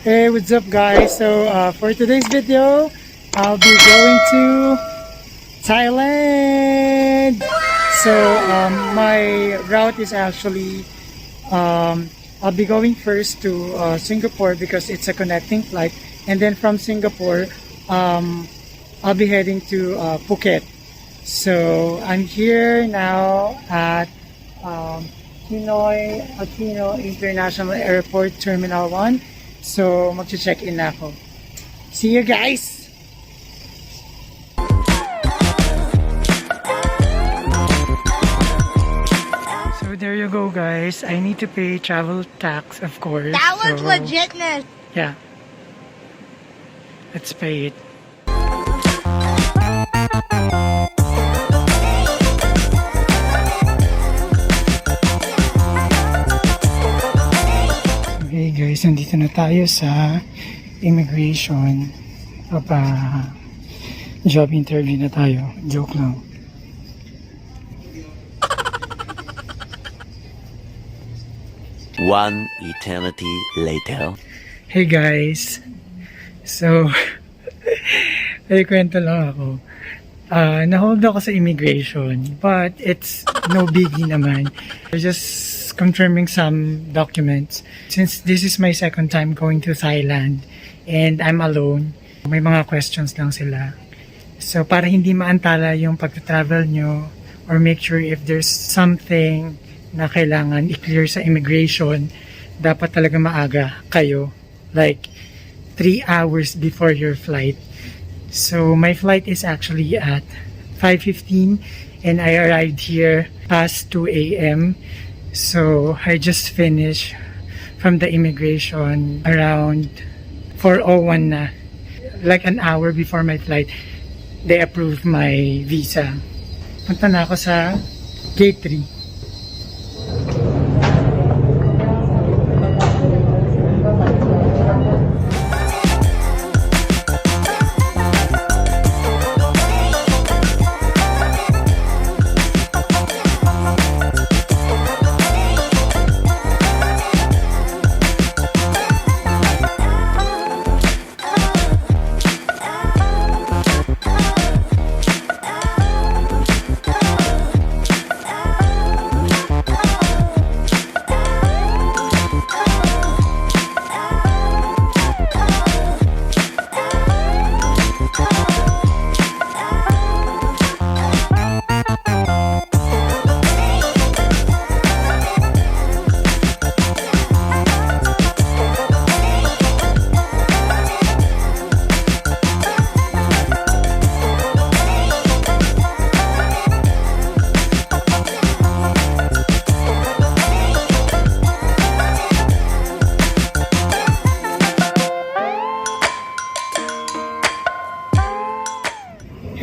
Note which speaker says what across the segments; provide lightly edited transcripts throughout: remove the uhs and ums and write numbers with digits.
Speaker 1: Hey, what's up guys? So for today's video, I'll be going to Thailand. So my route is actually I'll be going first to Singapore because it's a connecting flight, and then from Singapore I'll be heading to Phuket. So I'm here now at Pinoy Aquino International Airport Terminal 1. So, mag-check-in na ako. See you guys! So, there you go guys. I need to pay travel tax, of course.
Speaker 2: That was
Speaker 1: so,
Speaker 2: legitness.
Speaker 1: Yeah. Let's pay it. Okay guys, nandito na tayo sa immigration. Job interview na tayo. Joke lang.
Speaker 3: One eternity later.
Speaker 1: Hey guys. So, may kwento lang ako. Na-hold ako sa immigration, but it's no biggie naman. Just confirming some documents. Since this is my second time going to Thailand and I'm alone, may mga questions lang sila. So para hindi maantala yung pag-travel nyo, or make sure if there's something na kailangan i-clear sa immigration, dapat talaga maaga kayo. Like 3 hours before your flight. So my flight is actually at 5:15 and I arrived here past 2 a.m. So I just finished from the immigration around 4:01 na. Like an hour before my flight, they approved my visa. Punta na ako sa gate 3.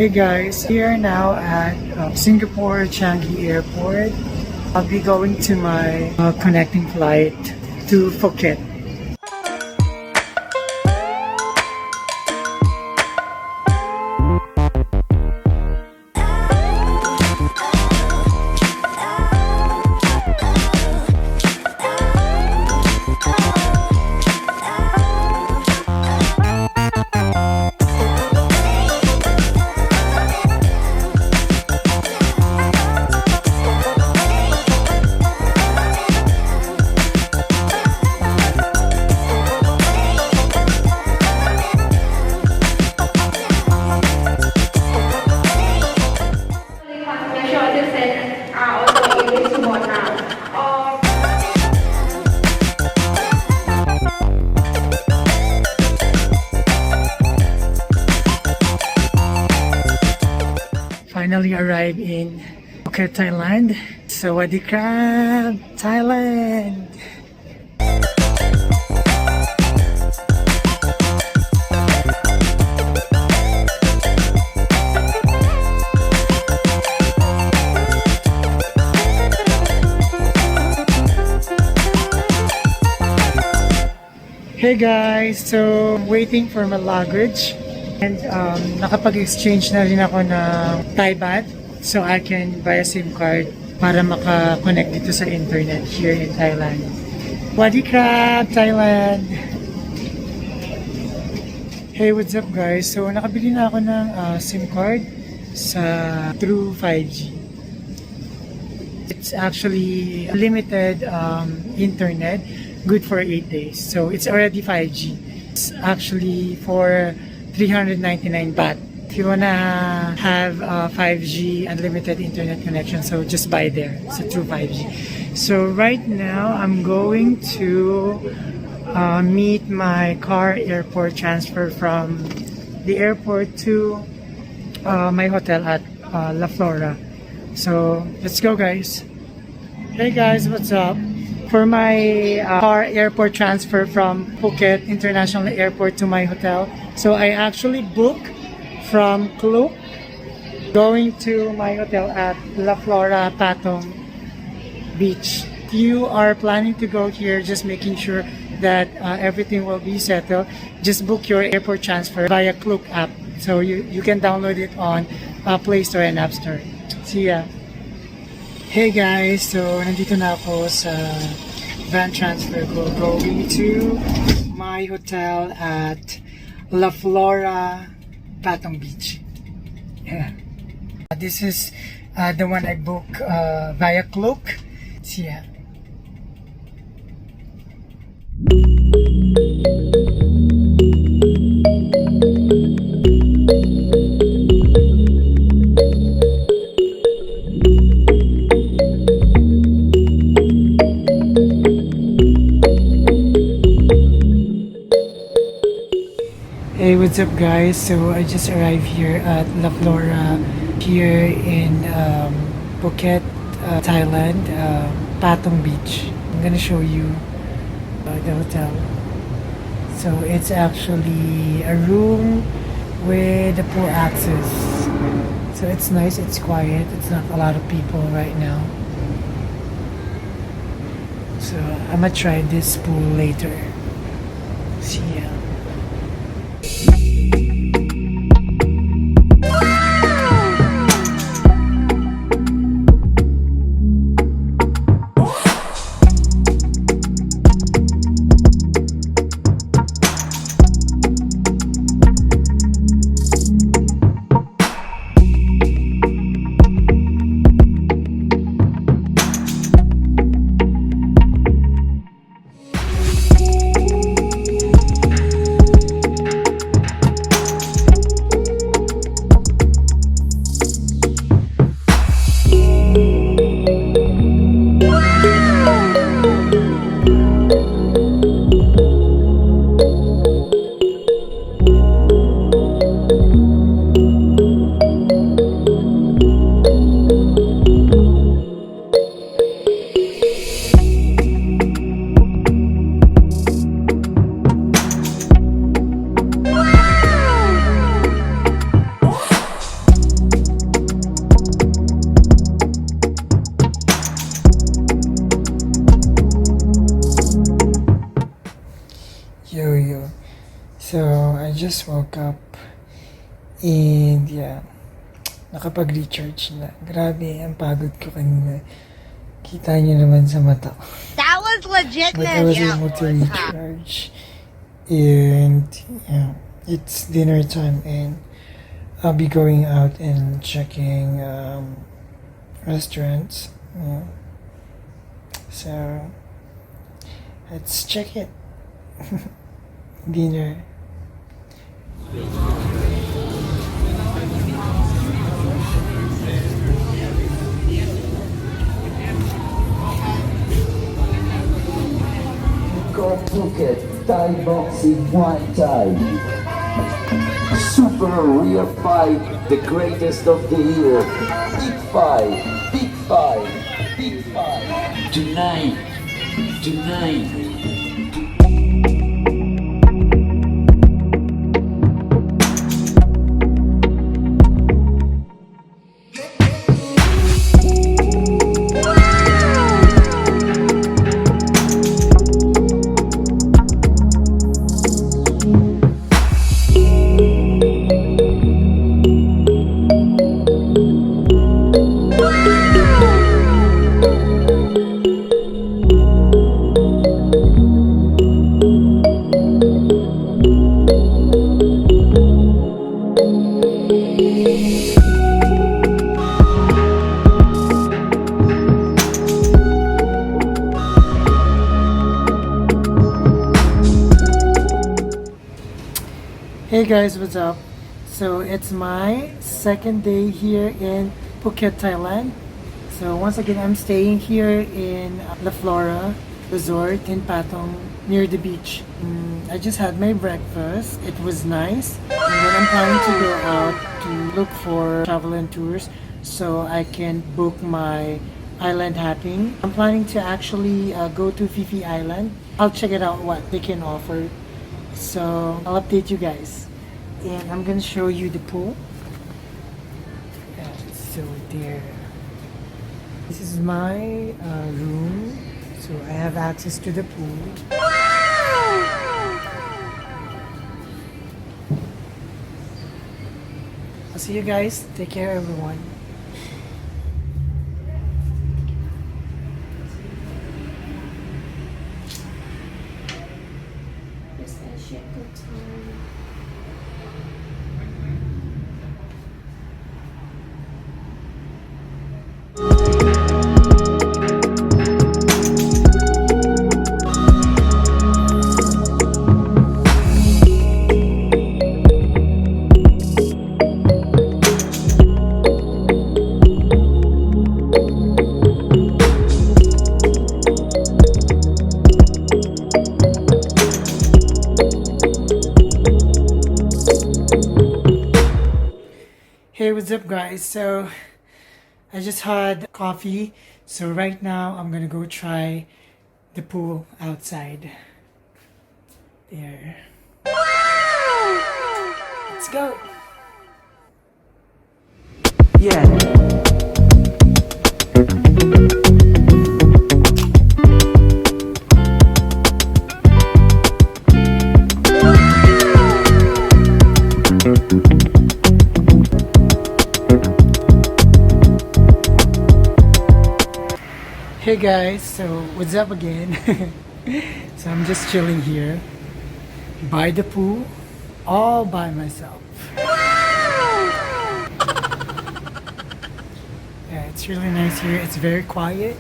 Speaker 1: Hey guys, we are now at Singapore Changi Airport. I'll be going to my connecting flight to Phuket. Finally arrived in Phuket, Thailand. Sawadee krap, Thailand! Hey guys, so I'm waiting for my luggage. And nakapag-exchange na rin ako ng Thai baht, so I can buy a SIM card para maka-connect dito sa internet here in Thailand. Sawadee krap, Thailand! Hey, what's up guys? So, nakabili na ako ng SIM card through 5G. It's actually limited internet, good for 8 days. So, it's already 5G. It's actually for 399 baht. If you wanna have 5G unlimited internet connection, so just buy there. So, through 5G. So, right now, I'm going to meet my car airport transfer from the airport to my hotel at La Flora. So let's go guys. Hey guys, what's up? For my car airport transfer from Phuket International Airport to my hotel, so I actually booked from Klook going to my hotel at La Flora Patong Beach. If you are planning to go here, just making sure that everything will be settled, just book your airport transfer via Klook app. So you can download it on Play Store and App Store. See ya! Hey guys, so nandito na ako sa van transfer ko going to my hotel at La Flora Patong Beach. Yeah. This is the one I booked via Klook. See ya! Hey, what's up guys? So I just arrived here at La Flora here in Phuket, Thailand, Patong Beach. I'm gonna show you the hotel. So it's actually a room with a pool access. So it's nice, it's quiet, it's not a lot of people right now. So I'm gonna try this pool later. See ya. Yo. So, I just woke up and yeah, nakapag-recharge na. Grabe, ang pagod ko kanina. Kita niyo naman sa mata ko.
Speaker 2: That was legit.
Speaker 1: But I was able to recharge. And yeah, it's dinner time and I'll be going out and checking restaurants. Yeah. So, let's check it. Dinner.
Speaker 4: Phuket Thai boxing Muay Thai. Super real fight, the greatest of the year. Big fight, big fight, big fight. Tonight.
Speaker 1: Hey guys, what's up? So it's my second day here in Phuket, Thailand. So once again, I'm staying here in La Flora Resort in Patong near the beach. I just had my breakfast. It was nice. And then I'm planning to go out to look for travel and tours so I can book my island hopping. I'm planning to actually go to Phi Island. I'll check it out what they can offer. So I'll update you guys, and I'm gonna show you the pool. Yeah, so there. This is my room, so I have access to the pool. I'll see you guys. Take care, everyone.
Speaker 2: Just a shit good time.
Speaker 1: Hey, what's up, guys? So I just had coffee, so right now I'm gonna go try the pool outside. There. Let's go. Yeah. Hey guys, so what's up again? So I'm just chilling here by the pool, all by myself. Yeah, it's really nice here. It's very quiet.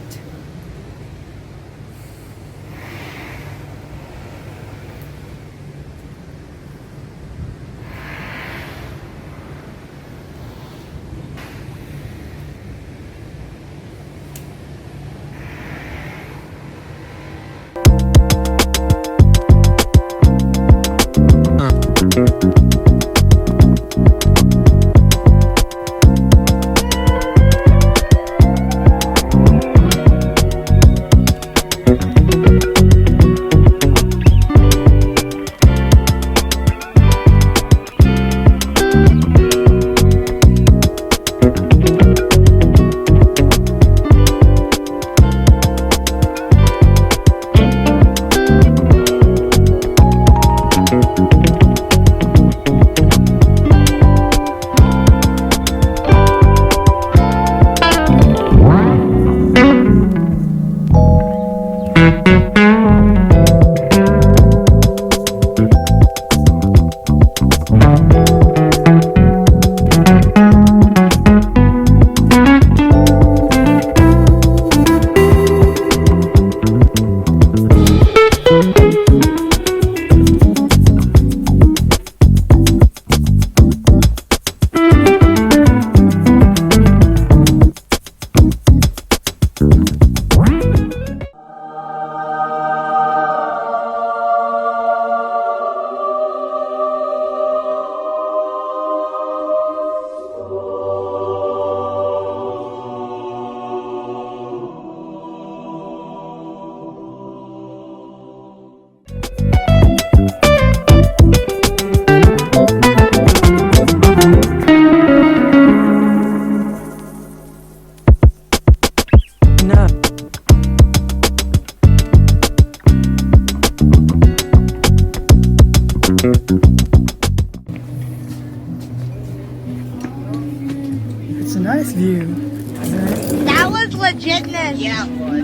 Speaker 1: It's a nice view.
Speaker 5: That was legitness. Yeah, it was.